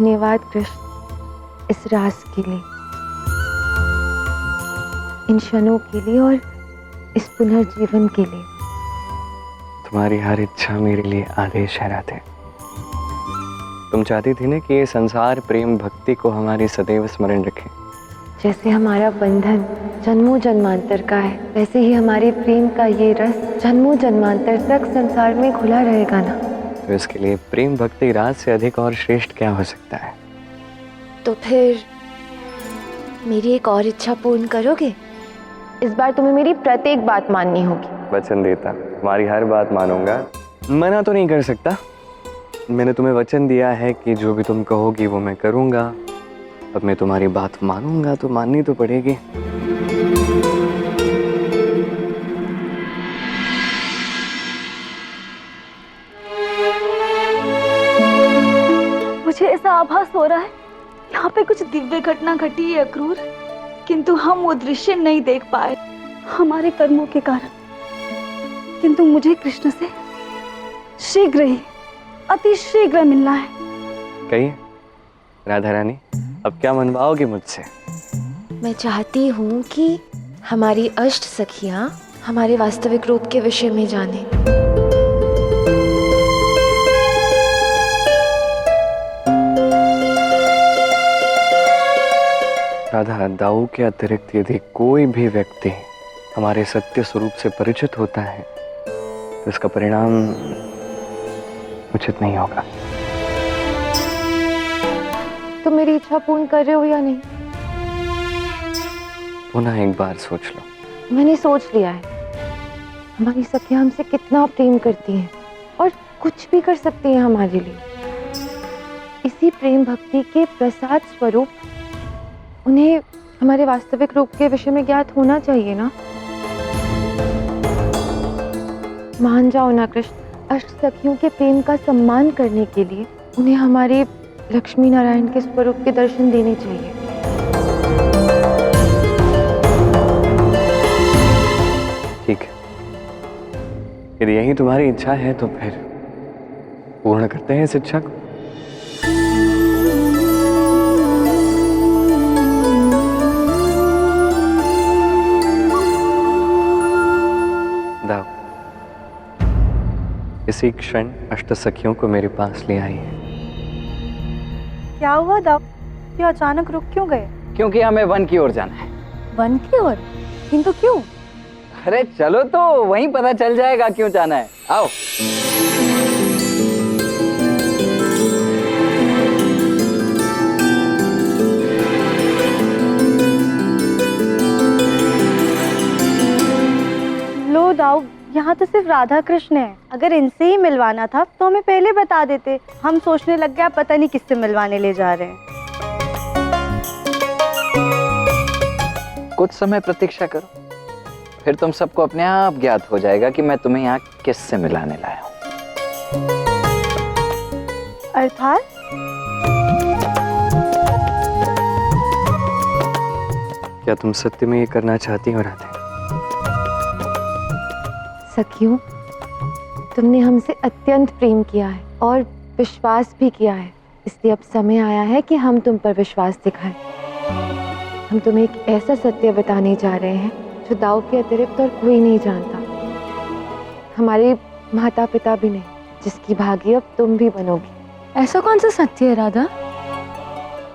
धन्यवाद कृष्ण इस रास के लिए, इन क्षणों के लिए और इस पुनर्जीवन के लिए। तुम्हारी हर इच्छा मेरे लिए आदेश है राधे। तुम चाहती थी ना कि ये संसार प्रेम भक्ति को हमारी सदैव स्मरण रखे। जैसे हमारा बंधन जन्मों जन्मांतर का है, वैसे ही हमारे प्रेम का ये रस जन्मों जन्मांतर तक संसार में घुला रहेगा ना। तो इसके लिए प्रेम भक्ति राज से अधिक और श्रेष्ठ क्या हो सकता है? तो फिर मेरी एक और इच्छा पूर्ण करोगे? इस बार तुम्हें मेरी प्रत्येक बात माननी होगी। वचन देता, तुम्हारी हर बात मानूंगा, मना तो नहीं कर सकता। मैंने तुम्हें वचन दिया है कि जो भी तुम कहोगी वो मैं करूंगा। अब मैं तुम्हारी बात मानूंगा तो माननी तो पड़ेगी। मुझे ऐसा आभास हो रहा है यहाँ पे कुछ दिव्य घटना घटी है अक्रूर, किंतु हम वो दृश्य नहीं देख पाए हमारे कर्मों के कारण। किंतु मुझे कृष्ण से शीघ्र ही, अति शीघ्र मिलना है। कहिए राधा रानी, अब क्या मनवाओगे मुझसे? मैं चाहती हूँ कि हमारी अष्ट सखियाँ हमारे वास्तविक रूप के विषय में जाने। राधा, दाऊ के अतिरिक्त यदि कोई भी व्यक्ति हमारे सत्य स्वरूप से परिचित होता है तो इसका परिणाम उचित नहीं होगा। तुम मेरी इच्छा पूर्ण कर रहे हो या नहीं? पुनः एक बार सोच लो। मैंने सोच लिया है। हमारी सखियां हमसे कितना प्रेम करती हैं और कुछ भी कर सकती हैं हमारे लिए। इसी प्रेम भक्ति के प्रसाद स्वरूप उन्हें हमारे वास्तविक रूप के विषय में ज्ञात होना चाहिए ना। मान जाओ ना कृष्ण, अष्ट सखियों के प्रेम का सम्मान करने के लिए उन्हें हमारे लक्ष्मी नारायण के स्वरूप के दर्शन देने चाहिए। ठीक है, यदि यही तुम्हारी इच्छा है तो फिर पूर्ण करते हैं इस इच्छा को। दाऊ, इसी क्षण अष्ट सखियों को मेरे पास ले आई है। क्या हुआ दाऊ, ये अचानक रुक क्यों गए? क्योंकि हमें वन की ओर जाना है। वन की ओर? किंतु क्यों? अरे चलो तो वहीं पता चल जाएगा क्यों जाना है। आओ। लो दाऊ, यहाँ तो सिर्फ राधा कृष्ण है। अगर इनसे ही मिलवाना था तो हमें पहले बता देते। हम सोचने लग गया पता नहीं किससे मिलवाने ले जा रहे हैं। कुछ समय प्रतीक्षा करो, फिर तुम सबको अपने आप ज्ञात हो जाएगा कि मैं तुम्हें यहाँ किससे मिलाने लाया हूँ। अर्थात? क्या तुम सत्य में ये करना चाहती हो राधे? सखियों, तुमने हमसे अत्यंत प्रेम किया है और विश्वास भी किया है, इसलिए अब समय आया है कि हम तुम पर विश्वास दिखाएं। हम तुम्हें एक ऐसा सत्य बताने जा रहे हैं जो दाऊ के अतिरिक्त और कोई नहीं जानता, हमारे माता पिता भी नहीं, जिसकी भागी अब तुम भी बनोगी। ऐसा कौन सा सत्य है राधा?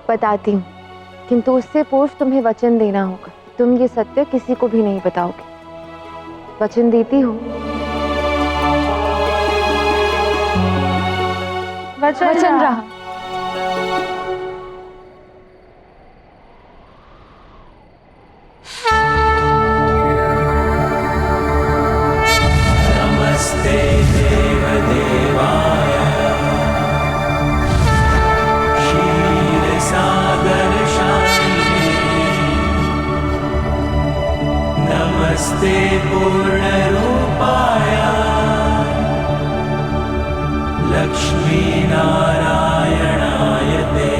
बताती हूँ, किंतु उससे पूर्व तुम्हें वचन देना होगा। तुम ये सत्य किसी को भी नहीं बताओगे। वचन देती हो? वचन रहा। नमस्ते देवदेवाय क्षीरसागर शायिने नमस्ते पूर्णरूपाय लक्ष्मी नारायणाय ते।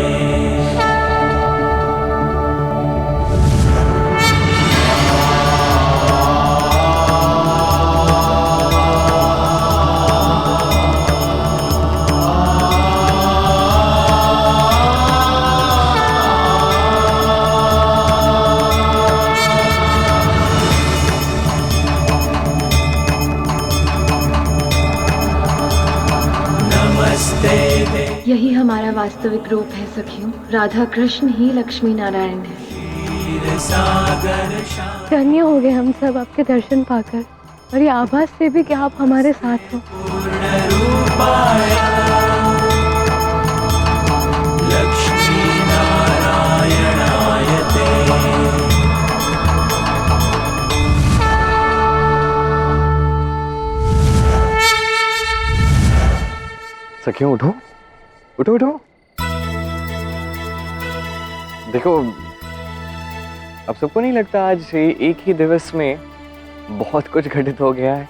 यही हमारा वास्तविक रूप है सखियों। राधा कृष्ण ही लक्ष्मी नारायण है। सागर शांत धन्य हो गए हम सब आपके दर्शन पाकर, और ये आभास से भी कि आप हमारे साथ हो। रूपाय लक्ष्मी नारायणाय ते। सखियों उठो, उठो उठो। देखो, अब सबको नहीं लगता आज से एक ही दिवस में बहुत कुछ घटित हो गया है?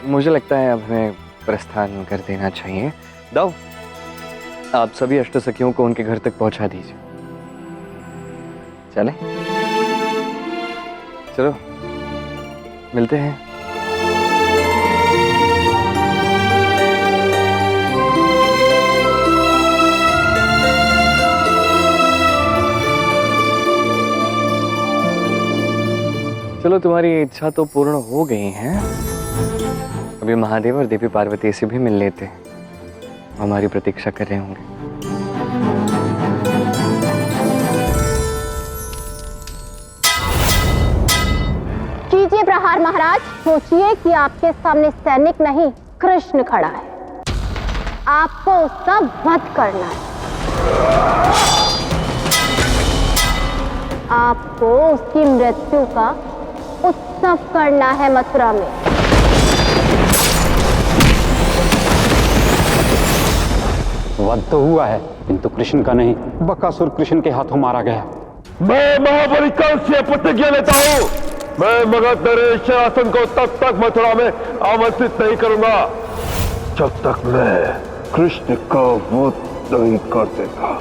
मुझे लगता है अब हमें प्रस्थान कर देना चाहिए। दाऊ, आप सभी अष्टसखियों को उनके घर तक पहुंचा दीजिए। चले? चलो, मिलते हैं। चलो, तुम्हारी इच्छा तो पूर्ण हो गई है। अभी महादेव और देवी पार्वती से भी मिल लेते हैं, हमारी प्रतीक्षा कर रहे होंगे। कीजिए प्रहार महाराज। सोचिए कि आपके सामने सैनिक नहीं, कृष्ण खड़ा है। आपको उसका वध करना है। आपको उसकी मृत्यु का उत्सव करना है मथुरा में। वध तो हुआ है, किंतु कृष्ण का नहीं। बकासुर कृष्ण के हाथों मारा गया। मैं महाबली कंस से प्रतिज्ञा लेता हूँ, मैं मगध नरेश शासन को तब तक मथुरा में आमंत्रित नहीं करूंगा जब तक मैं कृष्ण का वध नहीं कर देता।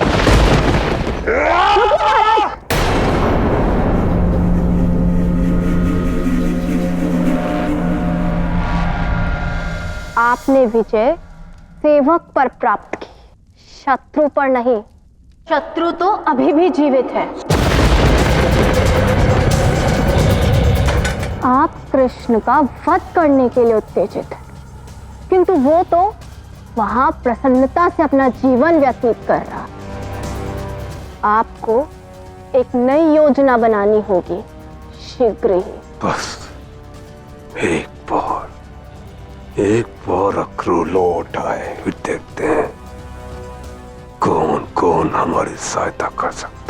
आपने विजय सेवक पर प्राप्त की, शत्रु पर नहीं। शत्रु तो अभी भी जीवित है। आप कृष्ण का वध करने के लिए उत्तेजित हैं, किंतु वो तो वहां प्रसन्नता से अपना जीवन व्यतीत कर रहा। आपको एक नई योजना बनानी होगी शीघ्र ही। बस एक बार अक्रूर लौट आए, फिर देखते हैं कौन कौन हमारी सहायता कर सकता।